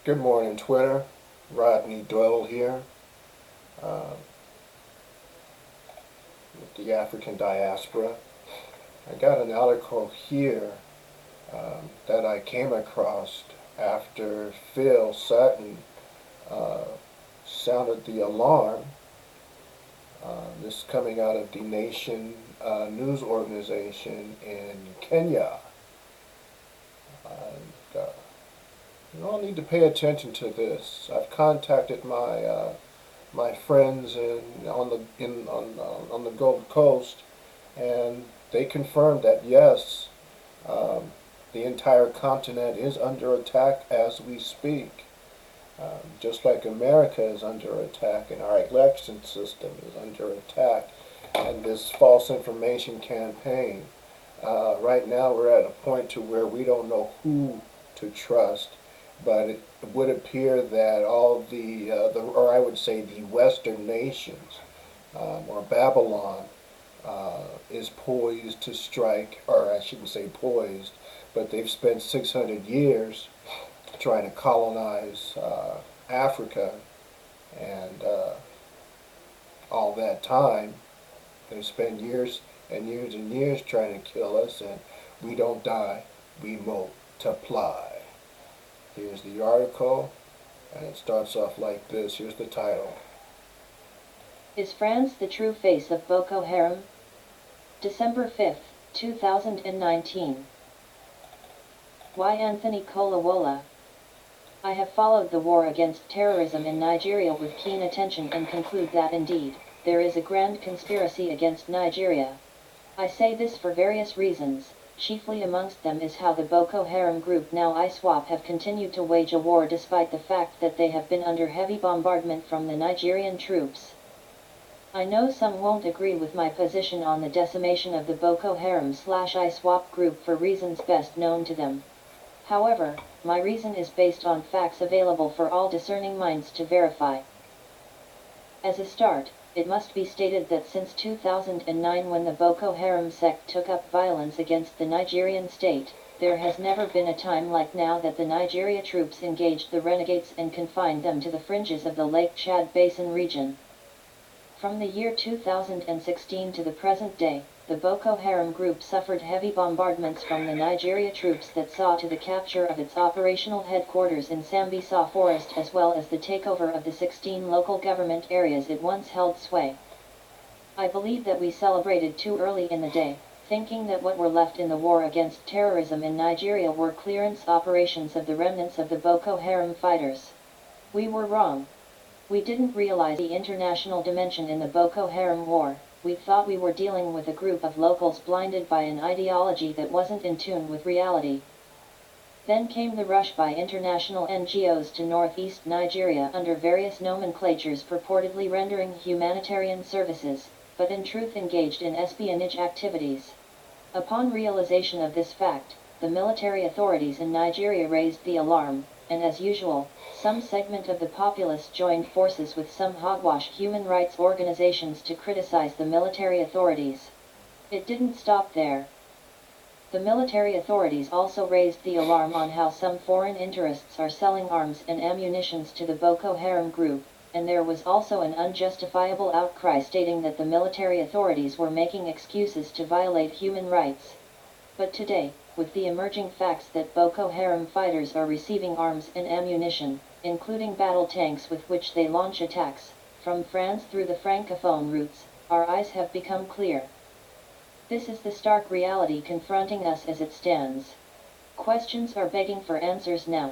Good morning, Twitter. Rodney Doyle here uh, with the African Diaspora. I got an article here that I came across after Phil Sutton uh, sounded the alarm. This coming out of the Nation news organization in Kenya. And, you all need to pay attention to this. I've contacted my friends on the Gold Coast, and they confirmed that yes, um, the entire continent is under attack as we speak. Just like America is under attack, and our election system is under attack, and this false information campaign. Right now, we're at a point to where we don't know who to trust, but it would appear that all or I would say the Western nations, or Babylon, is poised to strike, or I shouldn't say poised, but they've spent 600 years trying to colonize Africa, and all that time they spend years and years and years trying to kill us, and we don't die, we multiply. Here's the article, and it starts off like this. Here's the title. Is France the true face of Boko Haram? December 5, 2019. Why Anthony Kolawola? I have followed the war against terrorism in Nigeria with keen attention and conclude that indeed, there is a grand conspiracy against Nigeria. I say this for various reasons, chiefly amongst them is how the Boko Haram group, now ISWAP, have continued to wage a war despite the fact that they have been under heavy bombardment from the Nigerian troops. I know some won't agree with my position on the decimation of the Boko Haram/ISWAP group for reasons best known to them. However, my reason is based on facts available for all discerning minds to verify. As a start, it must be stated that since 2009, when the Boko Haram sect took up violence against the Nigerian state, there has never been a time like now that the Nigeria troops engaged the renegades and confined them to the fringes of the Lake Chad Basin region. From the year 2016 to the present day, the Boko Haram group suffered heavy bombardments from the Nigeria troops that saw to the capture of its operational headquarters in Sambisa Forest, as well as the takeover of the 16 local government areas it once held sway. I believe that we celebrated too early in the day, thinking that what were left in the war against terrorism in Nigeria were clearance operations of the remnants of the Boko Haram fighters. We were wrong. We didn't realize the international dimension in the Boko Haram war. We thought we were dealing with a group of locals blinded by an ideology that wasn't in tune with reality. Then came the rush by international NGOs to northeast Nigeria under various nomenclatures purportedly rendering humanitarian services, but in truth engaged in espionage activities. Upon realization of this fact, the military authorities in Nigeria raised the alarm, and as usual, some segment of the populace joined forces with some hogwash human rights organizations to criticize the military authorities. It didn't stop there. The military authorities also raised the alarm on how some foreign interests are selling arms and ammunitions to the Boko Haram group, and there was also an unjustifiable outcry stating that the military authorities were making excuses to violate human rights. But today, with the emerging facts that Boko Haram fighters are receiving arms and ammunition, including battle tanks with which they launch attacks, from France through the Francophone routes, our eyes have become clear. This is the stark reality confronting us as it stands. Questions are begging for answers now.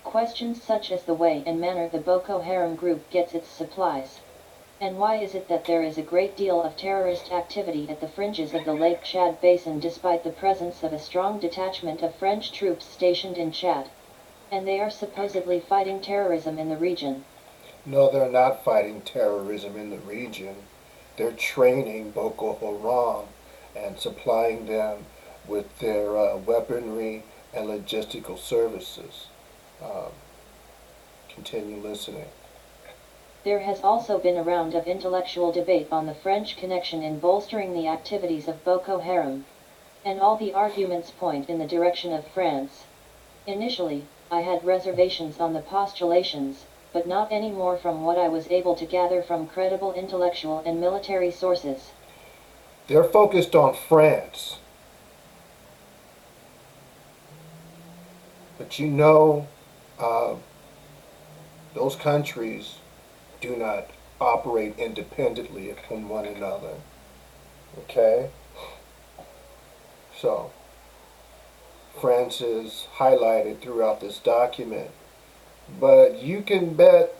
Questions such as the way and manner the Boko Haram group gets its supplies. And why is it that there is a great deal of terrorist activity at the fringes of the Lake Chad Basin despite the presence of a strong detachment of French troops stationed in Chad? And they are supposedly fighting terrorism in the region. No, they're not fighting terrorism in the region. They're training Boko Haram and supplying them with their weaponry and logistical services. Um, Continue listening. There has also been a round of intellectual debate on the French connection in bolstering the activities of Boko Haram. And all the arguments point in the direction of France. Initially, I had reservations on the postulations, but not any more from what I was able to gather from credible intellectual and military sources. They're focused on France. But you know, uh, those countries do not operate independently from one another. Okay? So, France is highlighted throughout this document. But you can bet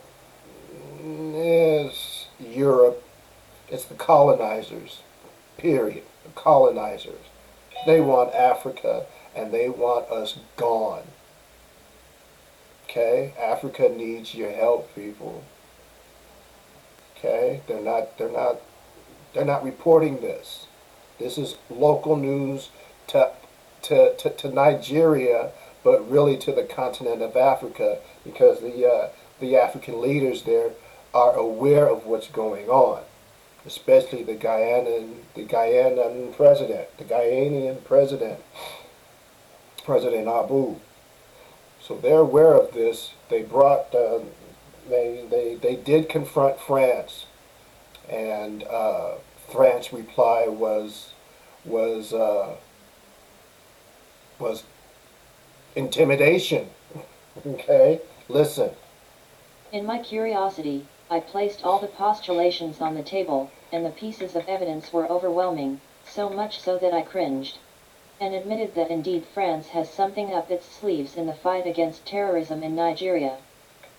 it's Europe, it's the colonizers, period. The colonizers. They want Africa and they want us gone. Okay? Africa needs your help, people. Okay? They're not reporting this. This is local news to to Nigeria, but really to the continent of Africa, because the African leaders there are aware of what's going on, especially the Ghanaian president, President Abu. So they're aware of this. They did confront France, and France reply was uh, was intimidation. Okay, listen. In my curiosity, I placed all the postulations on the table, and the pieces of evidence were overwhelming, so much so that I cringed, and admitted that indeed France has something up its sleeves in the fight against terrorism in Nigeria.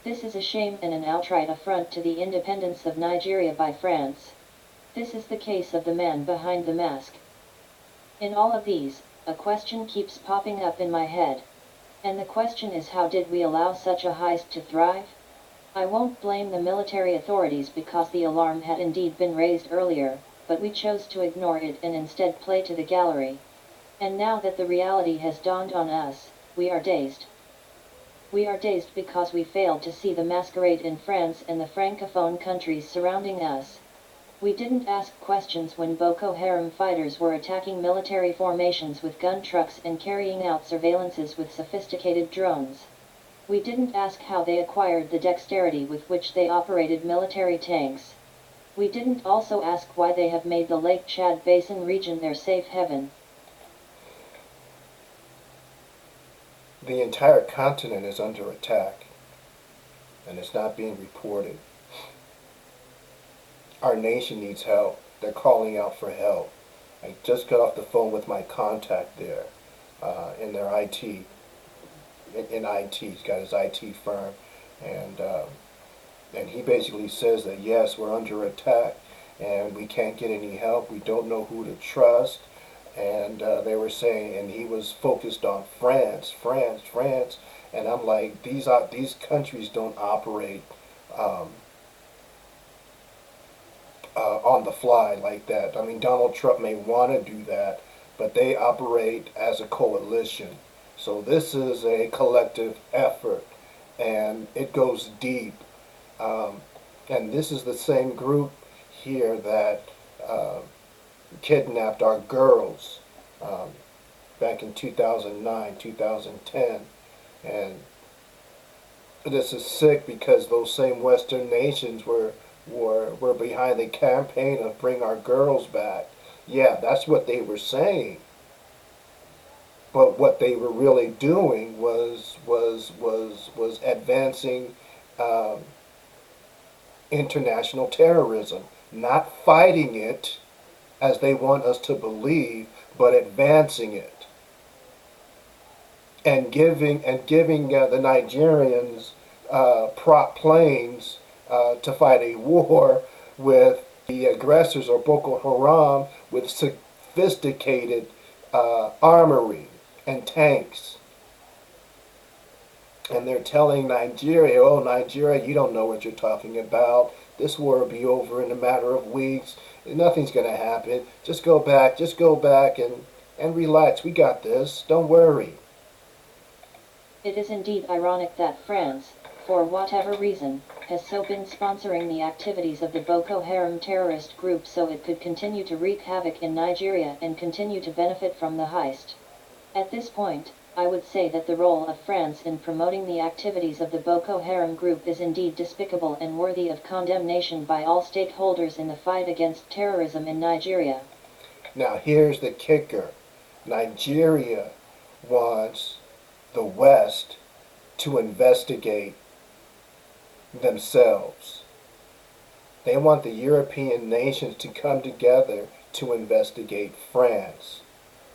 This is a shame and an outright affront to the independence of Nigeria by France. This is the case of the man behind the mask. In all of these, a question keeps popping up in my head. And the question is, how did we allow such a heist to thrive? I won't blame the military authorities because the alarm had indeed been raised earlier, but we chose to ignore it and instead play to the gallery. And now that the reality has dawned on us, we are dazed. We are dazed because we failed to see the masquerade in France and the francophone countries surrounding us. We didn't ask questions when Boko Haram fighters were attacking military formations with gun trucks and carrying out surveillances with sophisticated drones. We didn't ask how they acquired the dexterity with which they operated military tanks. We didn't also ask why they have made the Lake Chad Basin region their safe haven. The entire continent is under attack, and it's not being reported. Our nation needs help. They're calling out for help. I just got off the phone with my contact there in their IT. In IT, he's got his IT firm, and he basically says that yes, we're under attack, and we can't get any help. We don't know who to trust, and they were saying, and he was focused on France, and I'm like, these countries don't operate Um, on the fly like that. I mean, Donald Trump may want to do that, but they operate as a coalition. So this is a collective effort, and it goes deep. Um, and this is the same group here that uh, kidnapped our girls um, back in 2009, 2010. And this is sick because those same Western nations were behind the campaign of bring our girls back. Yeah, that's what they were saying. But what they were really doing was advancing um, international terrorism, not fighting it as they want us to believe, but advancing it and giving the Nigerians prop planes to fight a war with the aggressors or Boko Haram with sophisticated armory and tanks. And they're telling Nigeria, oh, Nigeria, you don't know what you're talking about. This war will be over in a matter of weeks. Nothing's going to happen. Just go back and relax. We got this. Don't worry. It is indeed ironic that France, for whatever reason, has so been sponsoring the activities of the Boko Haram terrorist group so it could continue to wreak havoc in Nigeria and continue to benefit from the heist. At this point, I would say that the role of France in promoting the activities of the Boko Haram group is indeed despicable and worthy of condemnation by all stakeholders in the fight against terrorism in Nigeria. Now here's the kicker. Nigeria wants the West to investigate themselves. They want the European nations to come together to investigate France.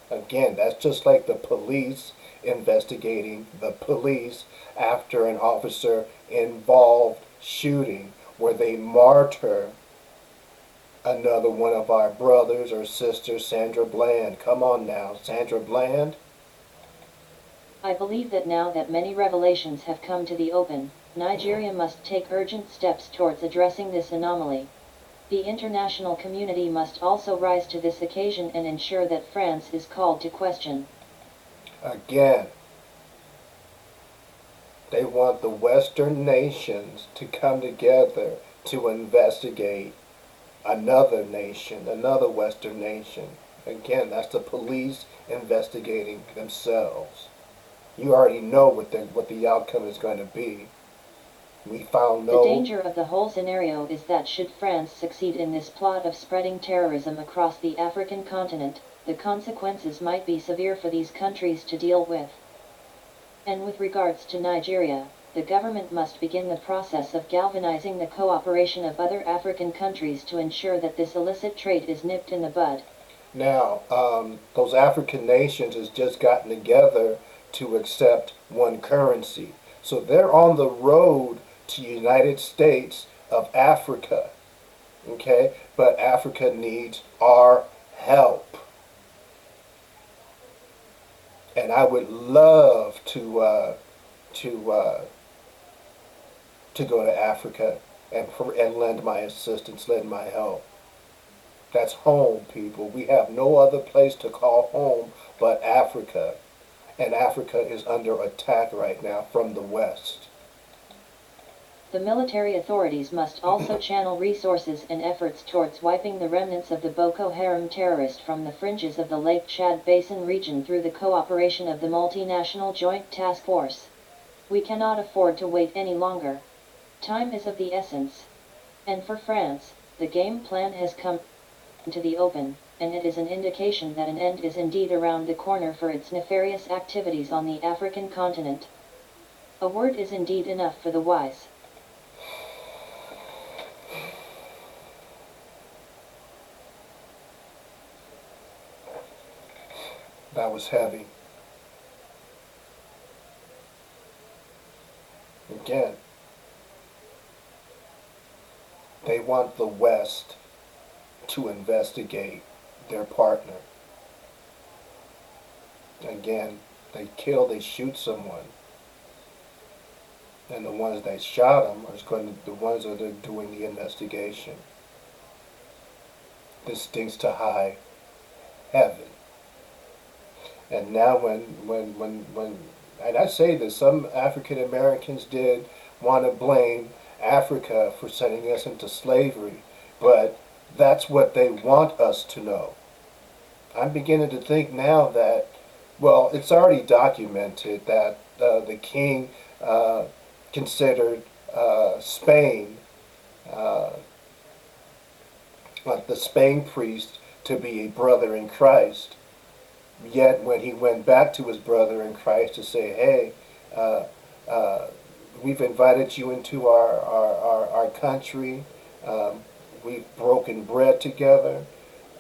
Again, that's just like the police investigating the police after an officer involved shooting where they martyr another one of our brothers or sisters, Sandra Bland. Come on now, Sandra Bland. I believe that now that many revelations have come to the open, Nigeria must take urgent steps towards addressing this anomaly. The international community must also rise to this occasion and ensure that France is called to question. Again, they want the Western nations to come together to investigate another nation, another Western nation. Again, that's the police investigating themselves. You already know what the outcome is going to be. We found The danger of the whole scenario is that should France succeed in this plot of spreading terrorism across the African continent, the consequences might be severe for these countries to deal with. And with regards to Nigeria, the government must begin the process of galvanizing the cooperation of other African countries to ensure that this illicit trade is nipped in the bud. Now, those African nations has just gotten together to accept one currency. So they're on the road to United States of Africa. Okay? But Africa needs our help. And I would love to go to Africa and lend my assistance, lend my help. That's home, people. We have no other place to call home but Africa. And Africa is under attack right now from the West. The military authorities must also channel resources and efforts towards wiping the remnants of the Boko Haram terrorists from the fringes of the Lake Chad Basin region through the cooperation of the multinational Joint Task Force. We cannot afford to wait any longer. Time is of the essence. And for France, the game plan has come to the open, and it is an indication that an end is indeed around the corner for its nefarious activities on the African continent. A word is indeed enough for the wise. That was heavy. Again, they want the West to investigate their partner. Again, they shoot someone. And the ones that shot them are the ones that are doing the investigation. This stinks to high heaven. And now and I say this, some African Americans did want to blame Africa for sending us into slavery, but that's what they want us to know. I'm beginning to think now that, well, it's already documented that the king considered Spain, like the Spain priest, to be a brother in Christ. Yet when he went back to his brother in Christ to say, hey, we've invited you into our country, we've broken bread together,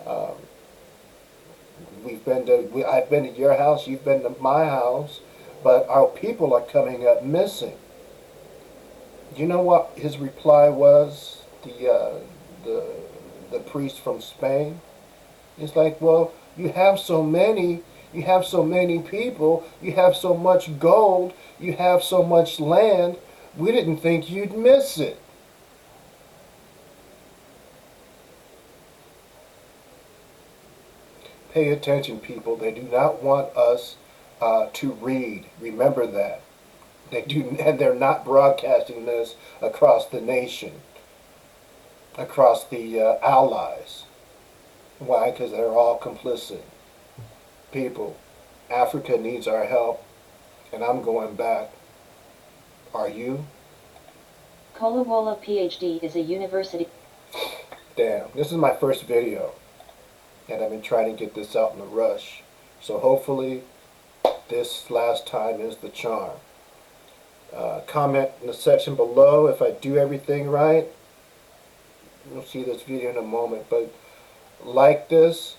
I've been to your house, you've been to my house, but our people are coming up missing. You know what his reply was, the priest from Spain? He's like, well, you have so many people, you have so much gold, you have so much land, we didn't think you'd miss it. Pay attention, people. They do not want us to read. Remember that. They do, and they're not broadcasting this across the nation, across the allies. Why? Because they're all complicit. People, Africa needs our help. and I'm going back. Are you? Kolawola PhD is a university. Damn, this is my first video, and I've been trying to get this out in a rush. So hopefully this last time is the charm. Comment in the section below if I do everything right. You'll see this video in a moment, but like this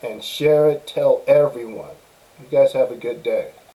and share it, tell everyone. You guys have a good day.